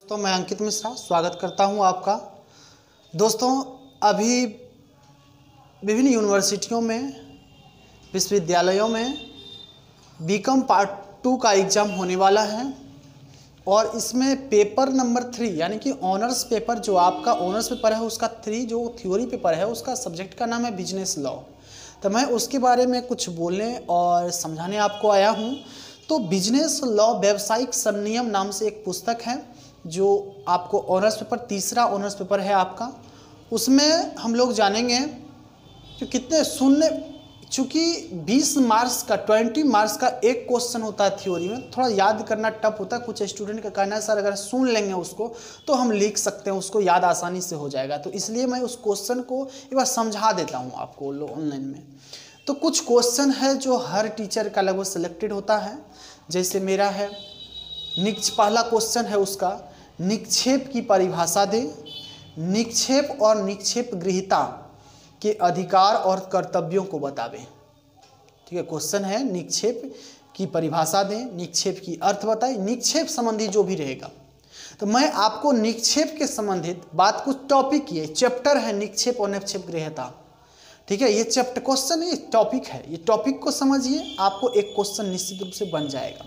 तो मैं अंकित मिश्रा स्वागत करता हूं आपका। दोस्तों, अभी विभिन्न यूनिवर्सिटियों में, विश्वविद्यालयों में बीकॉम पार्ट 2 का एग्ज़ाम होने वाला है और इसमें पेपर नंबर 3 यानी कि ऑनर्स पेपर, जो आपका ऑनर्स पेपर है उसका 3 जो थ्योरी पेपर है उसका सब्जेक्ट का नाम है बिजनेस लॉ। तो मैं उसके बारे में कुछ बोलने और समझाने आपको आया हूँ। तो बिजनेस लॉ व्यावसायिक संनियम नाम से एक पुस्तक है जो आपको ऑनर्स पेपर, तीसरा ऑनर्स पेपर है आपका। उसमें हम लोग जानेंगे कि कितने शून्य, चूँकि 20 मार्क्स का 20 मार्क्स का एक क्वेश्चन होता है थ्योरी में, थोड़ा याद करना टफ होता है। कुछ स्टूडेंट का कहना है सर अगर सुन लेंगे उसको तो हम लिख सकते हैं, उसको याद आसानी से हो जाएगा। तो इसलिए मैं उस क्वेश्चन को एक बार समझा देता हूँ आपको ऑनलाइन में। तो कुछ क्वेश्चन है जो हर टीचर का लगभग सिलेक्टेड होता है। जैसे मेरा है, पहला क्वेश्चन है उसका, निक्षेप की परिभाषा दें। निक्षेप और निक्षेप गृहीता के अधिकार और कर्तव्यों को बतावें। ठीक है, क्वेश्चन है निक्षेप की परिभाषा दें, निक्षेप की अर्थ बताएं, निक्षेप संबंधी जो भी रहेगा। तो मैं आपको निक्षेप के संबंधित बात, कुछ टॉपिक, ये चैप्टर है निक्षेप और निक्षेप गृहीता। ठीक है, ये चैप्टर क्वेश्चन, ये टॉपिक है, ये टॉपिक को समझिए, आपको एक क्वेश्चन निश्चित रूप से बन जाएगा।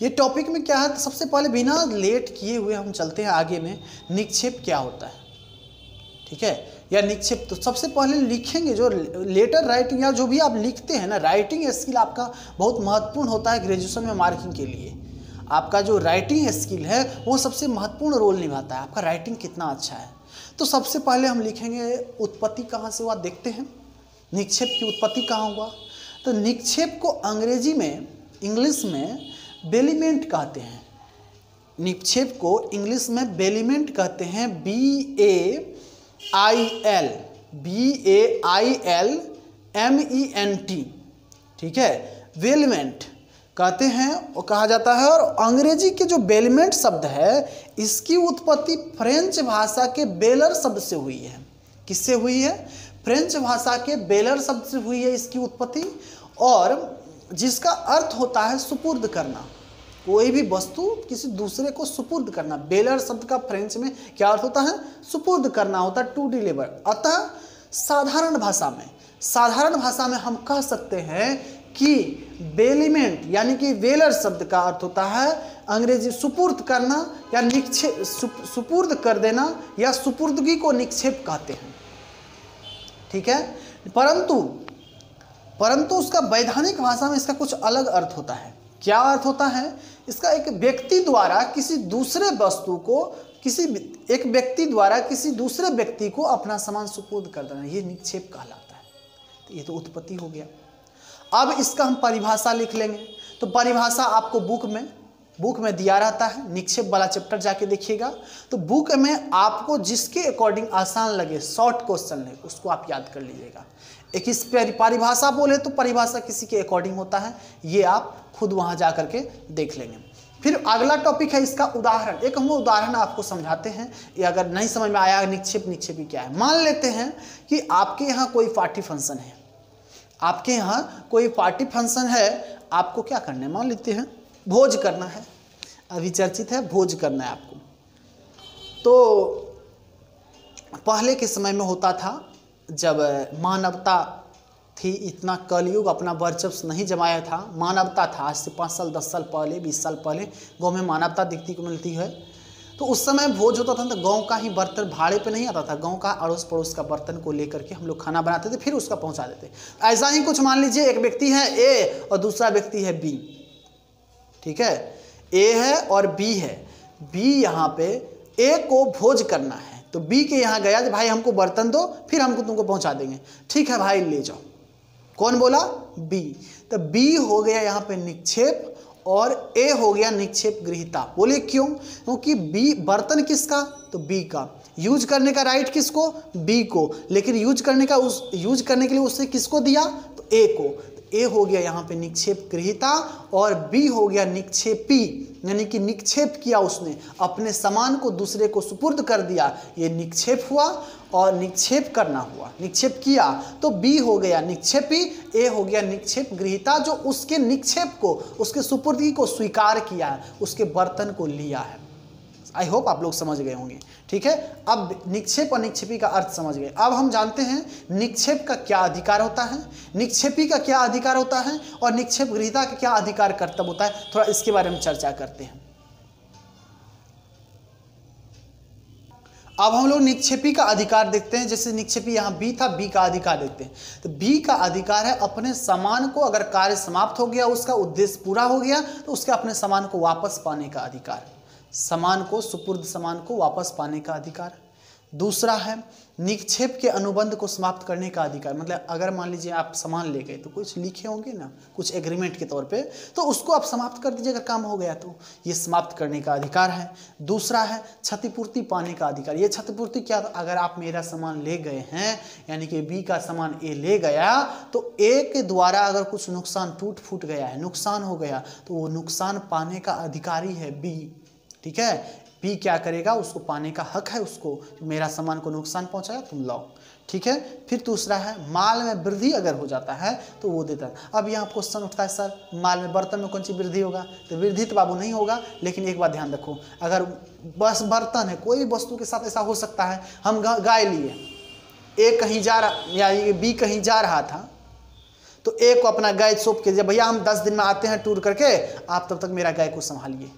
ये टॉपिक में क्या है, तो सबसे पहले बिना लेट किए हुए हम चलते हैं आगे में। निक्षेप क्या होता है, ठीक है, या निक्षेप, तो सबसे पहले लिखेंगे जो लेटर राइटिंग या जो भी आप लिखते हैं ना, राइटिंग स्किल आपका बहुत महत्वपूर्ण होता है ग्रेजुएशन में मार्किंग के लिए। आपका जो राइटिंग स्किल है वो सबसे महत्वपूर्ण रोल निभाता है, आपका राइटिंग कितना अच्छा है। तो सबसे पहले हम लिखेंगे उत्पत्ति कहाँ से हुआ, देखते हैं निक्षेप की उत्पत्ति कहाँ हुआ। तो निक्षेप को अंग्रेजी में, इंग्लिश में बेलीमेंट कहते हैं। निक्षेप को इंग्लिश में बेलीमेंट कहते हैं, BAILMENT। ठीक है, बेलीमेंट कहते हैं और कहा जाता है। और अंग्रेजी के जो बेलीमेंट शब्द है इसकी उत्पत्ति फ्रेंच भाषा के बेलर शब्द से हुई है। किससे हुई है? फ्रेंच भाषा के बेलर शब्द से हुई है इसकी उत्पत्ति, और जिसका अर्थ होता है सुपुर्द करना, कोई भी वस्तु किसी दूसरे को सुपुर्द करना। बेलर शब्द का फ्रेंच में क्या अर्थ होता है? सुपुर्द करना होता है, टू डिलीवर। अतः साधारण भाषा में हम कह सकते हैं कि बेलीमेंट यानी कि बेलर शब्द का अर्थ होता है अंग्रेजी सुपुर्द करना या निक्षेप, सुपुर्द कर देना, या सुपुर्दगी को निक्षेप कहते हैं। ठीक है, परंतु उसका वैधानिक भाषा में इसका कुछ अलग अर्थ होता है। क्या अर्थ होता है इसका? एक व्यक्ति द्वारा किसी दूसरे वस्तु को, एक व्यक्ति द्वारा किसी दूसरे व्यक्ति को अपना सामान सुपुर्द कर देना, ये निक्षेप कहलाता है। तो ये तो उत्पत्ति हो गया। अब इसका हम परिभाषा लिख लेंगे। तो परिभाषा आपको बुक में दिया रहता है, निक्षेप वाला चैप्टर जाके देखिएगा। तो बुक में आपको जिसके अकॉर्डिंग आसान लगे, शॉर्ट क्वेश्चन है, उसको आप याद कर लीजिएगा। एक इस परिभाषा बोले तो परिभाषा किसी के अकॉर्डिंग होता है, ये आप खुद वहां जा करके देख लेंगे। फिर अगला टॉपिक है इसका उदाहरण। एक हम उदाहरण आपको समझाते हैं, ये अगर नहीं समझ में आया निक्षेप क्या है। मान लेते हैं कि आपके यहाँ कोई पार्टी फंक्शन है, आपको क्या करना है? मान लेते हैं भोज करना है, अभी चर्चित है, भोज करना है आपको। तो पहले के समय में होता था, जब मानवता थी, इतना कलयुग अपना वर्चस्व नहीं जमाया था, मानवता था। आज से 5 साल 10 साल पहले, 20 साल पहले गांव में मानवता दिखती को मिलती है। तो उस समय भोज होता था तो गांव का ही बर्तन भाड़े पे नहीं आता था, गांव का अड़ोस पड़ोस का बर्तन को लेकर के हम लोग खाना बनाते थे, फिर उसका पहुंचा देते। ऐसा ही कुछ मान लीजिए, एक व्यक्ति है ए और दूसरा व्यक्ति है बी। ठीक है, ए है और बी है। बी यहाँ पे ए को भोज करना है, तो बी के यहाँ गया, भाई हमको बर्तन दो, फिर हमको तुमको पहुंचा देंगे। ठीक है भाई, ले जाओ। कौन बोला? बी। तो बी हो गया यहाँ पे निक्षेप और ए हो गया निक्षेप गृहीता। बोले क्यों? क्योंकि बी बर्तन किसका? तो बी का। यूज करने का राइट किसको? बी को। लेकिन यूज करने के लिए उससे किसको दिया? तो ए को। ए हो गया यहाँ पे निक्षेप गृहीता और बी हो गया निक्षेपी, यानी कि निक्षेप किया उसने, अपने सामान को दूसरे को सुपुर्द कर दिया, ये निक्षेप हुआ। और निक्षेप करना हुआ, निक्षेप किया, तो बी हो गया निक्षेपी, ए हो गया निक्षेप गृहीता, जो उसके निक्षेप को, उसके सुपुर्दगी को स्वीकार किया है, उसके बर्तन को लिया है। आई होप आप लोग समझ गए होंगे। ठीक है, अब निक्षेप और निक्षेपी का अर्थ समझ गए। अब हम जानते हैं निक्षेप का क्या अधिकार होता है, निक्षेपी का क्या अधिकार होता है और निक्षेप गृहीता का क्या अधिकार कर्तव्य होता है। थोड़ा इसके बारे में चर्चा करते हैं। अब हम लोग निक्षेपी का अधिकार देखते हैं। जैसे निक्षेपी यहाँ बी था, बी का अधिकार देखते हैं। तो बी का अधिकार है अपने सामान को, अगर कार्य समाप्त हो गया, उसका उद्देश्य पूरा हो गया, तो उसके अपने सामान को वापस पाने का अधिकार, सामान को, सुपुर्द सामान को वापस पाने का अधिकार। दूसरा है निक्षेप के अनुबंध को समाप्त करने का अधिकार। मतलब अगर मान लीजिए आप सामान ले गए तो कुछ लिखे होंगे ना, कुछ एग्रीमेंट के तौर पे, तो उसको आप समाप्त कर दीजिए अगर काम हो गया तो, ये समाप्त करने का अधिकार है। दूसरा है क्षतिपूर्ति पाने का अधिकार। ये क्षतिपूर्ति क्या, अगर आप मेरा सामान ले गए हैं, यानी कि बी का सामान ए ले गया, तो ए के द्वारा अगर कुछ नुकसान, टूट फूट गया है, नुकसान हो गया, तो वो नुकसान पाने का अधिकारी है बी। ठीक है, बी क्या करेगा, उसको पाने का हक है उसको, मेरा सामान को नुकसान पहुंचाया तुम लाओ। ठीक है, फिर दूसरा है माल में वृद्धि अगर हो जाता है तो वो देता है। अब यहाँ क्वेश्चन उठता है सर माल में, बर्तन में कौन सी वृद्धि होगा, तो वृद्धि तो बाबू नहीं होगा, लेकिन एक बात ध्यान रखो, अगर बस बर्तन है, कोई वस्तु के साथ ऐसा हो सकता है, हम गाय लिए, ए कहीं जा रहा, या बी कहीं जा रहा था, तो ए को अपना गाय सौंप के, जब भैया हम 10 दिन में आते हैं टूर करके, आप तब तक मेरा गाय को संभालिए।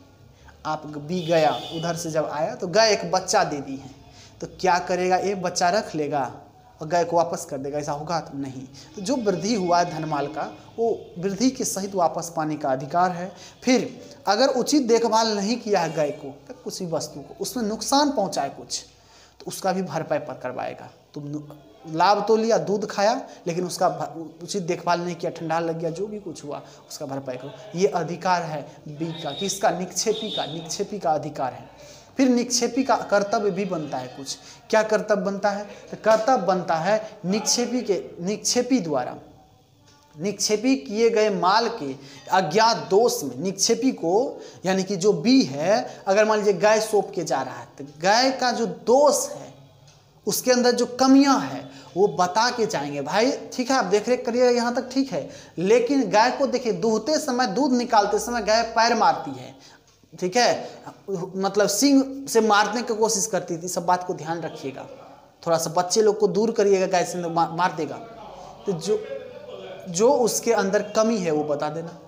आप बी गया, उधर से जब आया तो गाय एक बच्चा दे दी है, तो क्या करेगा, एक बच्चा रख लेगा और गाय को वापस कर देगा, ऐसा होगा तो नहीं। तो जो वृद्धि हुआ है धनमाल का, वो वृद्धि के सहित वापस पाने का अधिकार है। फिर अगर उचित देखभाल नहीं किया है गाय को, तो किसी वस्तु को उसमें नुकसान पहुंचाए कुछ, तो उसका भी भरपाई पर करवाएगा। तुम लाभ तो लिया, दूध खाया, लेकिन उसका उचित देखभाल नहीं किया, ठंडा लग गया, जो भी कुछ हुआ उसका भरपाई करो। ये अधिकार है बी का, किसका, निक्षेपी का, निक्षेपी का अधिकार है। फिर निक्षेपी का कर्तव्य भी बनता है कुछ। क्या कर्तव्य बनता है, तो कर्तव्य बनता है निक्षेपी द्वारा निक्षेपी किए गए माल के अज्ञात दोष में निक्षेपी को, यानी कि जो बी है, अगर मान लीजिए गाय सौंप के जा रहा है, तो गाय का जो दोष है, उसके अंदर जो कमियां हैं, वो बता के जाएंगे। भाई ठीक है, आप देख रेख करिए, यहाँ तक ठीक है, लेकिन गाय को देखिए, दूहते समय, दूध निकालते समय गाय पैर मारती है, ठीक है, मतलब सींग से मारने की कोशिश करती थी। सब बात को ध्यान रखिएगा, थोड़ा सा बच्चे लोग को दूर करिएगा, गाय से मार देगा, तो जो उसके अंदर कमी है वो बता देना।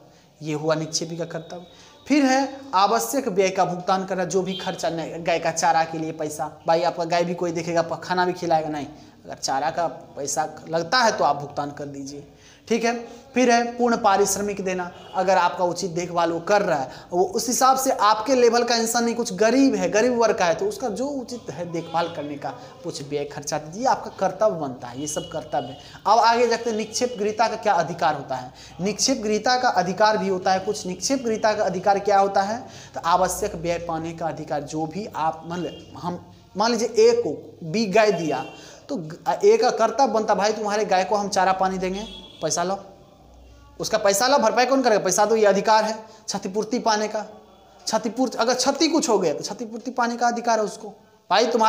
ये हुआ निक्षेपी का कर्तव्य। फिर है आवश्यक व्यय का भुगतान करना, जो भी खर्चा, गाय का चारा के लिए पैसा, भाई आपका गाय भी कोई देखेगा, खाना भी खिलाएगा नहीं, अगर चारा का पैसा लगता है तो आप भुगतान कर दीजिए। ठीक है, फिर है पूर्ण पारिश्रमिक देना, अगर आपका उचित देखभाल वो कर रहा है, वो उस हिसाब से आपके लेवल का इंसान नहीं, कुछ गरीब है, गरीब वर्ग का है, तो उसका जो उचित है देखभाल करने का कुछ व्यय खर्चा दीजिए, आपका कर्तव्य बनता है। ये सब कर्तव्य है। अब आगे जाते हैं निक्षेप गृहीता का क्या अधिकार होता है। निक्षेप गृहीता का अधिकार भी होता है कुछ। निक्षेप गृहीता का अधिकार क्या होता है, तो आवश्यक व्यय पाने का अधिकार। जो भी आप हम मान लीजिए ए को बी गाय दिया, तो ए का कर्तव्य बनता, भाई तुम्हारे गाय को हम चारा पानी देंगे, पैसा लो, उसका पैसा लो, भरपाई कौन करेगा, पैसा दो, ये अधिकार है क्षतिपूर्ति पाने का। क्षतिपूर्ति, अगर क्षति कुछ हो गया तो क्षतिपूर्ति पाने का अधिकार है उसको। भाई तुम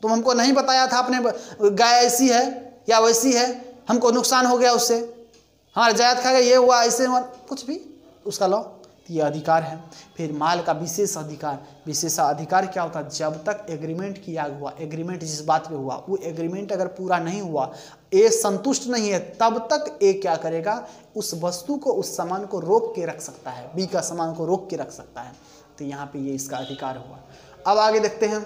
हमको नहीं बताया था, अपने गाय ऐसी है या वैसी है, हमको नुकसान हो गया उससे, हमारा जायद खा गया, ये हुआ, ऐसे हुआ, कुछ भी उसका लो, ये अधिकार है। फिर माल का विशेष अधिकार। विशेष अधिकार क्या होता है, जब तक एग्रीमेंट किया हुआ, एग्रीमेंट जिस बात पे हुआ, वो एग्रीमेंट अगर पूरा नहीं हुआ, ए संतुष्ट नहीं है, तब तक ए क्या करेगा, उस वस्तु को, उस सामान को रोक के रख सकता है, बी का सामान को रोक के रख सकता है। तो यहाँ पे ये इसका अधिकार हुआ। अब आगे देखते हैं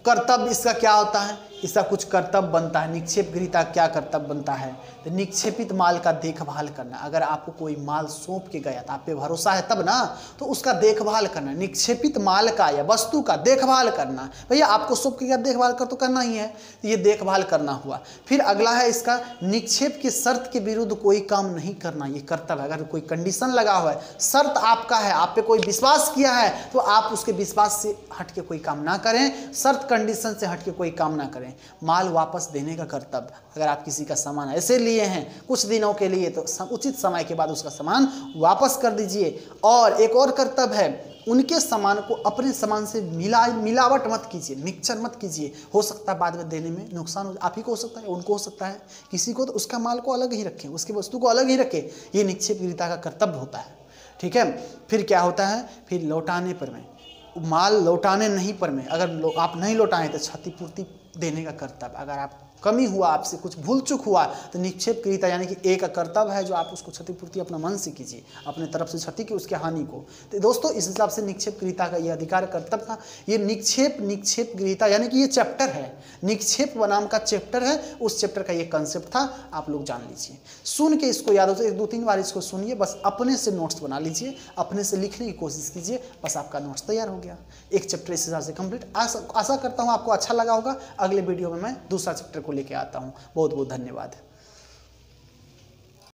कर्तव्य इसका क्या होता है। इसका कुछ कर्तव्य बनता है। निक्षेप गृहीता क्या कर्तव्य बनता है, तो निक्षेपित माल का देखभाल करना। अगर आपको कोई माल सौंप के गया था, आप पे भरोसा है तब ना, तो उसका देखभाल करना, निक्षेपित माल का या वस्तु का देखभाल करना। भैया आपको सौंप के गया, देखभाल कर तो करना ही है, तो ये देखभाल करना हुआ। फिर अगला है इसका निक्षेप की शर्त के विरुद्ध कोई काम नहीं करना, ये कर्तव्य है। अगर कोई कंडीशन लगा हुआ है, शर्त आपका है, आप पे कोई विश्वास किया है, तो आप उसके विश्वास से हट के कोई काम ना करें, शर्त कंडीशन से हट के कोई काम ना करें। माल वापस देने का कर्तव्य। अगर आप किसी का सामान ऐसे लिए हैं कुछ दिनों के लिए, तो उचित समय के बाद उसका सामान वापस कर दीजिए। और एक और कर्तव्य है, उनके सामान को अपने सामान से मिलावट मत कीजिए, मिक्सचर मत कीजिए। हो सकता है बाद में देने में नुकसान आप ही को हो सकता है, उनको हो सकता है, किसी को, तो उसका माल को अलग ही रखें, उसकी वस्तु को अलग ही रखें। ये निक्षेप गृहीता का कर्तव्य होता है। ठीक है। फिर क्या होता है, फिर लौटाने पर में, माल लौटाने नहीं पर में, अगर आप नहीं लौटाएं तो क्षतिपूर्ति देने का कर्तव्य, अगर आप कमी हुआ, आपसे कुछ भूल चूक हुआ तो निक्षेप क्रियता यानी कि एक कर्तव्य है जो आप उसको क्षतिपूर्ति अपना मन से कीजिए, अपने तरफ से क्षति की उसके हानि को। तो दोस्तों इस हिसाब से निक्षेप क्रियता का ये अधिकार कर्तव्य था। ये निक्षेप क्रियता यानी कि ये चैप्टर है, निक्षेप नाम का चैप्टर है, उस चैप्टर का ये कंसेप्ट था, आप लोग जान लीजिए। सुन के इसको याद हो तो 1-2-3 बार इसको सुनिए, बस अपने से नोट्स बना लीजिए, अपने से लिखने की कोशिश कीजिए, बस आपका नोट्स तैयार हो गया। एक चैप्टर इस हिसाब से कंप्लीट। आशा करता हूँ आपको अच्छा लगा होगा। अगले वीडियो में मैं दूसरा चैप्टर को लेके आता हूँ। बहुत बहुत धन्यवाद।